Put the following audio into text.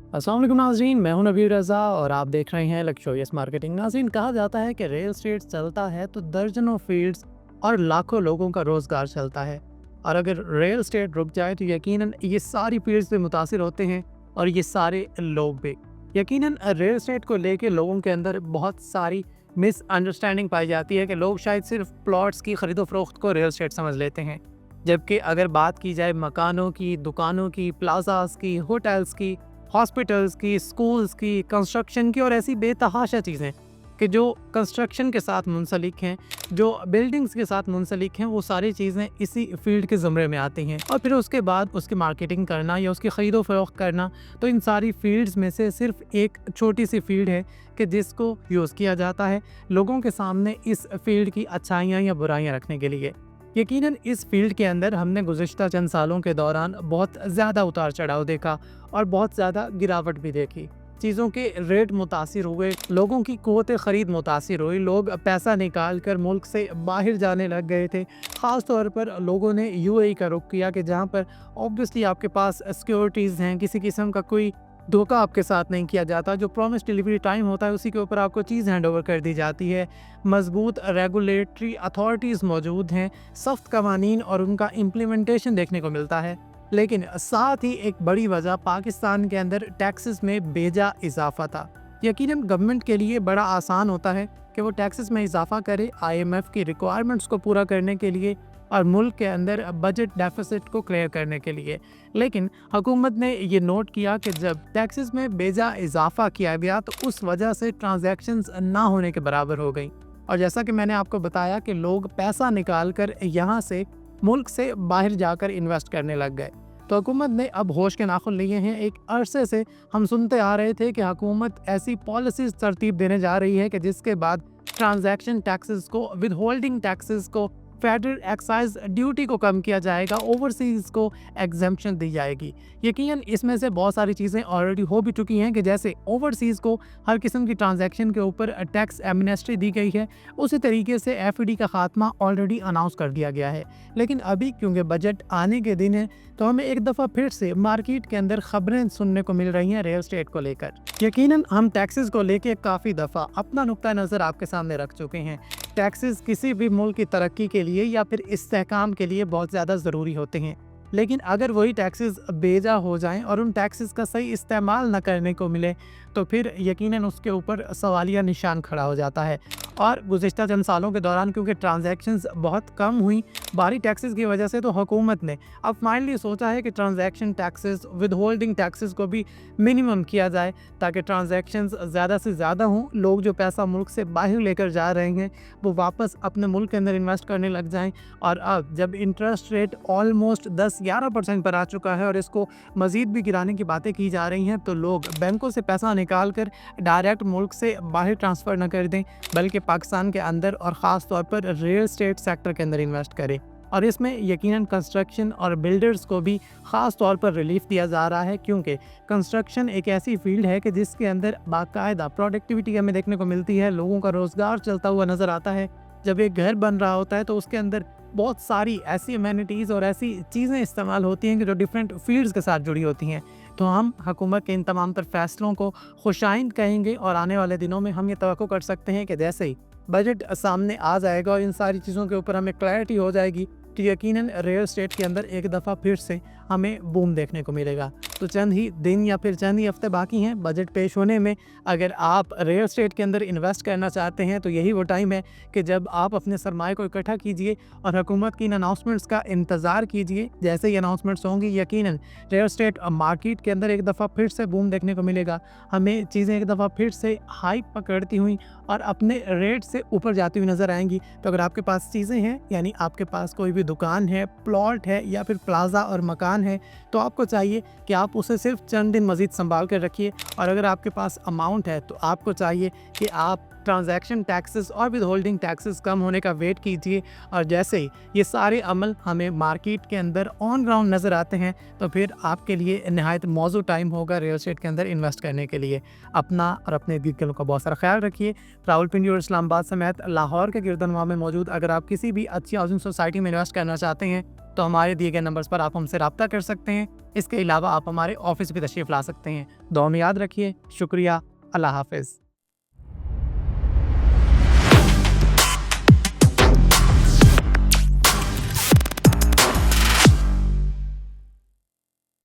अस्सलाम वालेकुम नाज़रीन, मैं हूं नबी रज़ा और आप देख रहे हैं लक्शोयस मार्केटिंग। नाज़रीन, कहा जाता है कि रियल एस्टेट चलता है तो दर्जनों फील्ड्स और लाखों लोगों का रोज़गार चलता है। और अगर रियल एस्टेट रुक जाए तो यकीनन ये सारी फील्ड्स भी मुतासिर होते हैं और ये सारे लोग भी। यकीनन रियल एस्टेट को लेके लोगों के अंदर बहुत सारी मिसअंडरस्टैंडिंग पाई जाती है कि लोग शायद सिर्फ प्लॉट्स की खरीदो फरोख्त को रियल एस्टेट समझ लेते हैं, जबकि अगर बात की जाए मकानों की, दुकानों की, प्लाजास की, होटल्स की, हॉस्पिटल्स की, स्कूल्स की, कंस्ट्रक्शन की और ऐसी बेतहाशा चीज़ें कि जो कंस्ट्रक्शन के साथ मुंसलिक हैं, जो बिल्डिंग्स के साथ मुंसलिक हैं, वो सारी चीज़ें इसी फील्ड के ज़ुमरे में आती हैं। और फिर उसके बाद उसकी मार्केटिंग करना या उसकी ख़रीदो फ़रोख्त करना, तो इन सारी फील्ड्स में से सिर्फ एक छोटी सी फील्ड है कि जिसको यूज़ किया जाता है लोगों के सामने इस फील्ड की अच्छाइयाँ या बुराइयाँ रखने के लिए। यकीनन इस फील्ड के अंदर हमने गुज़िश्ता चंद सालों के दौरान बहुत ज़्यादा उतार चढ़ाव देखा और बहुत ज़्यादा गिरावट भी देखी। चीज़ों के रेट मुतासिर हुए, लोगों की क़ुव्वत ख़रीद मुतासिर हुई, लोग पैसा निकाल कर मुल्क से बाहर जाने लग गए थे। ख़ास तौर पर लोगों ने यूएई का रुख किया कि जहाँ पर ऑब्वियसली आपके पास सिक्योरिटीज़ हैं, किसी किस्म का कोई धोखा आपके साथ नहीं किया जाता, जो प्रॉमिस डिलीवरी टाइम होता है उसी के ऊपर आपको चीज़ हैंड ओवर कर दी जाती है। मजबूत रेगुलेटरी अथॉरिटीज़ मौजूद हैं, सख्त कवानीन और उनका इम्प्लीमेंटेशन देखने को मिलता है। लेकिन साथ ही एक बड़ी वजह पाकिस्तान के अंदर टैक्सेस में बेजा इजाफा था। यकीनन गवर्नमेंट के लिए बड़ा आसान होता है कि वो टैक्सेस में इजाफा करे आईएमएफ की रिक्वायरमेंट्स को पूरा करने के लिए और मुल्क के अंदर बजट डेफिसिट को क्लियर करने के लिए। लेकिन हुकूमत ने ये नोट किया कि जब टैक्सेस में बेजा इजाफा किया गया तो उस वजह से ट्रांजैक्शंस ना होने के बराबर हो गई। और जैसा कि मैंने आपको बताया कि लोग पैसा निकाल कर यहाँ से मुल्क से बाहर जाकर इन्वेस्ट करने लग गए। तो हुकूमत ने अब होश के नाखुन लिए हैं। एक अरसे से हम सुनते आ रहे थे कि हुकूमत ऐसी पॉलिसीज तरतीब देने जा रही है कि जिसके बाद ट्रांजैक्शन टैक्सेस को, विद होल्डिंग टैक्सेस को, फेडरल एक्साइज ड्यूटी को कम किया जाएगा, ओवरसीज़ को एग्जम्पशन दी जाएगी। यकीनन इसमें से बहुत सारी चीज़ें ऑलरेडी हो भी चुकी हैं कि जैसे ओवरसीज़ को हर किस्म की ट्रांजैक्शन के ऊपर टैक्स एमनेस्टी दी गई है, उसी तरीके से एफईडी का खात्मा ऑलरेडी अनाउंस कर दिया गया है। लेकिन अभी क्योंकि बजट आने के दिन है तो हमें एक दफ़ा फिर से मार्केट के अंदर खबरें सुनने को मिल रही हैं रियल एस्टेट को लेकर। यकीनन हम टैक्सेस को लेकर काफ़ी दफ़ा अपना नुक्ता नज़र आपके सामने रख चुके हैं। टैक्सेस किसी भी मुल्क की तरक्की के लिए या फिर इस्तेहकाम के लिए बहुत ज़्यादा ज़रूरी होते हैं, लेकिन अगर वही टैक्सेस बेजा हो जाएं और उन टैक्सेस का सही इस्तेमाल न करने को मिले तो फिर यकीनन उसके ऊपर सवालिया निशान खड़ा हो जाता है। और गुज़िश्ता चंद सालों के दौरान क्योंकि ट्रांजैक्शंस बहुत कम हुई भारी टैक्सेस की वजह से, तो हुकूमत ने अब फाइनली सोचा है कि transaction taxes, with holding taxes को भी मिनिमम किया जाए ताकि ट्रांजैक्शंस ज़्यादा से ज़्यादा हों। लोग जो पैसा मुल्क से बाहर लेकर जा रहे हैं वो वापस अपने मुल्क के अंदर इन्वेस्ट करने लग जाएँ। और अब जब इंटरेस्ट रेट ऑलमोस्ट 10-11% पर आ चुका है और इसको मज़ीद भी गिराने की बातें की जा रही हैं, तो लोग बैंकों से पैसा निकाल कर डायरेक्ट मुल्क से बाहर ट्रांसफ़र न कर दें, बल्कि पाकिस्तान के अंदर और ख़ास तौर पर रियल एस्टेट सेक्टर के अंदर इन्वेस्ट करें। और इसमें यकीनन कंस्ट्रक्शन और बिल्डर्स को भी ख़ास तौर पर रिलीफ दिया जा रहा है, क्योंकि कंस्ट्रक्शन एक ऐसी फील्ड है कि जिसके अंदर बाकायदा प्रोडक्टिविटी हमें देखने को मिलती है, लोगों का रोज़गार चलता हुआ नज़र आता है। जब एक घर बन रहा होता है तो उसके अंदर बहुत सारी ऐसी अमेनिटीज़ और ऐसी चीज़ें इस्तेमाल होती हैं कि जो डिफरेंट फील्ड्स के साथ जुड़ी होती हैं। तो हम हुकूमत के इन तमाम तर फैसलों को खुशाइंद कहेंगे और आने वाले दिनों में हम ये तवक्को कर सकते हैं कि जैसे ही बजट सामने आ जाएगा और इन सारी चीज़ों के ऊपर हमें क्लैरिटी हो जाएगी तो यकीनन रियल एस्टेट के अंदर एक दफ़ा फिर से हमें बूम देखने को मिलेगा। तो चंद ही दिन या फिर चंद ही हफ्ते बाकी हैं बजट पेश होने में। अगर आप रियल एस्टेट के अंदर इन्वेस्ट करना चाहते हैं तो यही वो टाइम है कि जब आप अपने सरमाए को इकट्ठा कीजिए और हुकूमत की इन अनाउंसमेंट्स का इंतज़ार कीजिए। जैसे ही अनाउंसमेंट्स होंगी यकीनन रियल एस्टेट मार्केट के अंदर एक दफ़ा फिर से बूम देखने को मिलेगा। हमें चीज़ें एक दफ़ा फिर से हाइप पकड़ती हुई और अपने रेट से ऊपर जाती हुई नज़र आएंगी। तो अगर आपके पास चीज़ें हैं, यानी आपके पास कोई भी दुकान है, प्लॉट है या फिर प्लाजा और मकान है, तो आपको चाहिए कि आप उसे सिर्फ चंद दिन मज़ीद संभाल कर रखिए। और अगर आपके पास अमाउंट है तो आपको चाहिए कि आप ट्रांजैक्शन टैक्सेस और विद होल्डिंग टैक्सेस कम होने का वेट कीजिए। और जैसे ही ये सारे अमल हमें मार्केट के अंदर ऑन ग्राउंड नज़र आते हैं तो फिर आपके लिए नहायत मौजू टाइम होगा रियल एस्टेट के अंदर इन्वेस्ट करने के लिए। अपना और अपने इर्द गिर्द का बहुत सारा ख्याल रखिए। रावलपिंडी और इस्लामाबाद समेत लाहौर के गिरदनवा में मौजूद अगर आप किसी भी अच्छी हाउसिंग सोसाइटी में इन्वेस्ट करना चाहते हैं تو ہمارے دیے گئے نمبرز پر آپ ہم سے رابطہ کر سکتے ہیں۔ اس کے علاوہ آپ ہمارے آفس بھی تشریف لا سکتے ہیں۔ دعا میں یاد رکھیے۔ شکریہ۔ اللہ حافظ۔